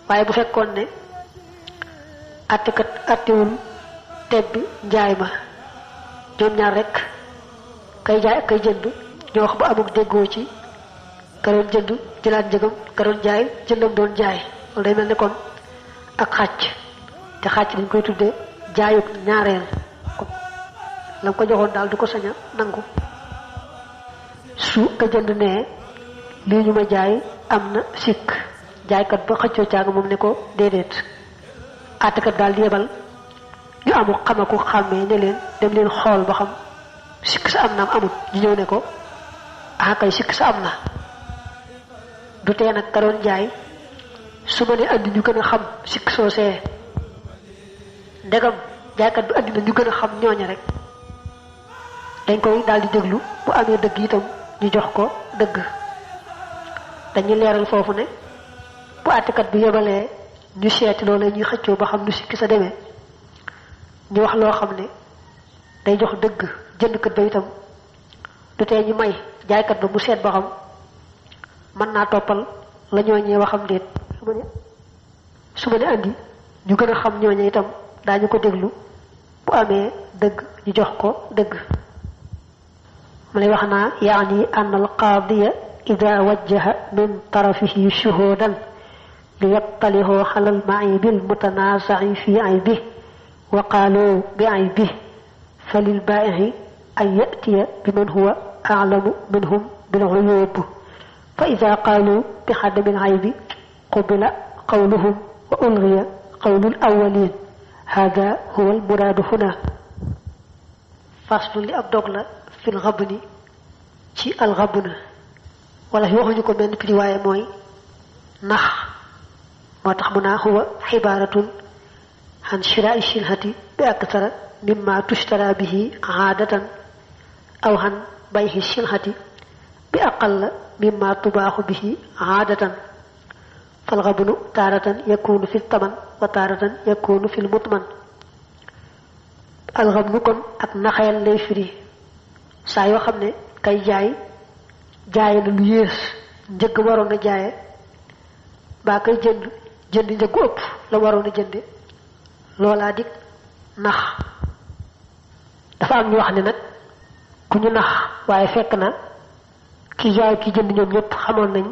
waaye bu fekkoon ne attekat attewul tebbi njaay ma ñoom ñaar rek kay jaay ak kay jënd ñoo wax ba amuk déggoo ci ka doon jënd jëlaat njëgam ka doon jaay jëndam doon jaay loolu day mel ne kon ak xàcc te xàcc dañ koy tudde jaayut ñaareel la ko joxoon daal du ko sañ a nangu su ka jënd nee lii ñu ma jaay am na sikk jaaykat ba xëccoo caaga moom ne ko déedéet àttekat daal di yebal ñu amu xamaku xàmmee ne leen dem leen xool ba xam sikk sa am na am amut ñu ñëw ne ko ah kay sikk sa am na du tee nag ka doon jaay su ma ne andi ñu gën a xam sikk soosee ndegam jaaykat bi andi na ñu gën a xam ñooña rek dañ koy daal di déglu bu amee dëgg itam ñu jox ko dëgg dañuy leeral foofu ne bu àttekat bi yebalee ñu seeti loolee ñuy xëccoo ba xam nu sikki sa demee ñu wax loo xam ne day jox dëgg jëndkat ba itam du tee ñu may jaaykat ba mu seet ba xam mën naa toppal la ñooñee waxam déet su ma ne andi ñu gën a xam ñooñe itam daañu ko déglu bu amee dëgg ñu jox ko dëgg ma lay wax naa yaani an al qaadiya ida wajjaha min tarafihi shuhudan li yattalihu ala al ma'ibi al mutanaza'i fi aybihi wa qalu bi aybihi falil baa'i'i an ya'tiya biman huwa a'lamu minhum bil 'uyub fa ida qalu bi hadami al 'aybi qubila qawluhum wa ulghiya qawlu al awwalin hada huwa al murad huna faslu li ab dog la fil ghabni ci al ghabna wala waxuñu ko benn prix waaye mooy nax moo tax mu naa huwa xibaratun an shira'i shilhati bi akthara mimma tushtara bihi aadatan aw an bayhi shilhati bi aqalla mimma tubaaxu bihi aadatan fal ghabnu taaratan yakunu fi taman wa taaratan yakunu fi mutman al ghabnu kon ak naxeel lay firi saa yoo xam ne kay jaay jaaye na lu yées njëgg waroon a jaaye baa kay jënd njëggu ëpp la waroon a jënde loolaa dik nax dafa am ñu wax ne nag ku ñu nax waaye fekk na ki jaay ki jënd ñoom ñëpp xamoon nañ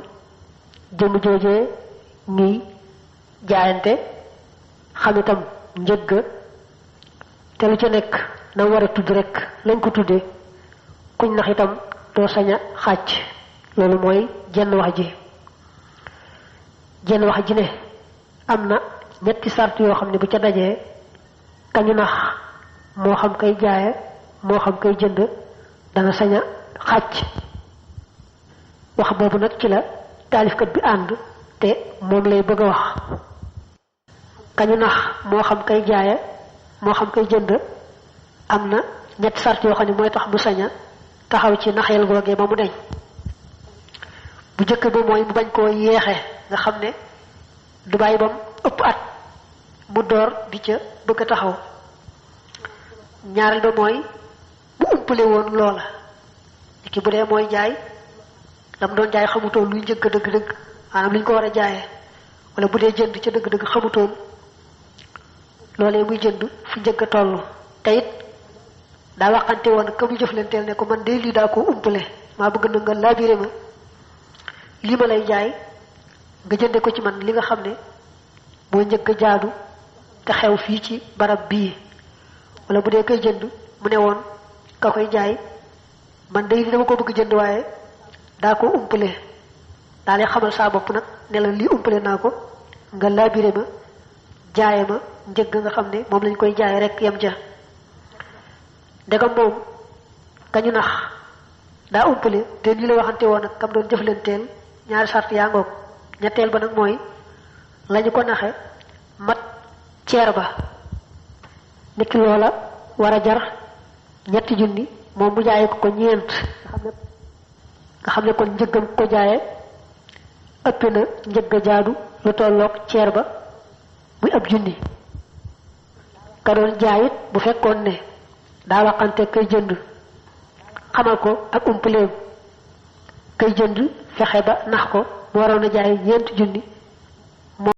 jëmm joojee ñuy jaayante xam itam njëgg te lu ca nekk na war a tudd rek lañ ko tuddee kuñ nax itam doo sañ a xàcc loolu mooy jenn wax ji ne am na ñetti sart yoo xam ne bu ca dajee kañu nax moo xam kay jaaye moo xam kay jënd dana sañ a xàcc wax boobu nag ci la taalifkat bi ànd te moom lay bëgg a wax kañu nax moo xam kay jaaye moo xam kay jënd am na ñetti sart yoo xam ne mooy tax mu sañ a taxaw ci naxeel googee ba mu deñ bu jëkk ba mooy mu bañ koo yeexe nga xam ne du bàyyi bam ëpp at mu door di ca bëgg a taxaw ñaareel ba mooy mu umpale woon loola ki bu dee mooy jaay lam doon jaay xamutoon luy njëkk dëgg-dëgg maanaam li ñu ko war a jaayee wala bu dee jënd ca dëgg-dëgg xamutoon loolee muy jënd fu njëkk a toll te it daa waxante woon ka mu jëflanteel ne ko man de lii daa ko umpale maa bëgg na nga laabiré ma lii ma lay jaay nga jënde ko ci man li nga xam ne moo njëkk a jaadu te xew fii ci barab bii wala bu dee koy jënd mu ne woon ka koy jaay man de lii dama ko bëgg jënd waaye daa ko umpale daa lay xamal saa bopp nag ne la lii umpale naa ko nga laabiré ma jaaye ma njëgg nga xam ne moom lañ koy jaay rek yem ja ndegam moom kañu nax daa umpale te nii la waxante woon ak kam doon jëflanteel ñaari sart yaa ngoog ñetteel ba nag mooy lañu ko naxe mat ceer ba niki loola war a jar ñetti junni moom mu jaaye ko ñeent nga xam ne kon njëggam ko jaaye ëpp na njëgg jaadu lu tolloog ceer ba muy ab junni ka doon jaayit bu fekkoon ne daa waxante kay jënd xamal ko ak umpaleem kay jënd fexe ba nax ko mu waroon a jaay ñeenti junni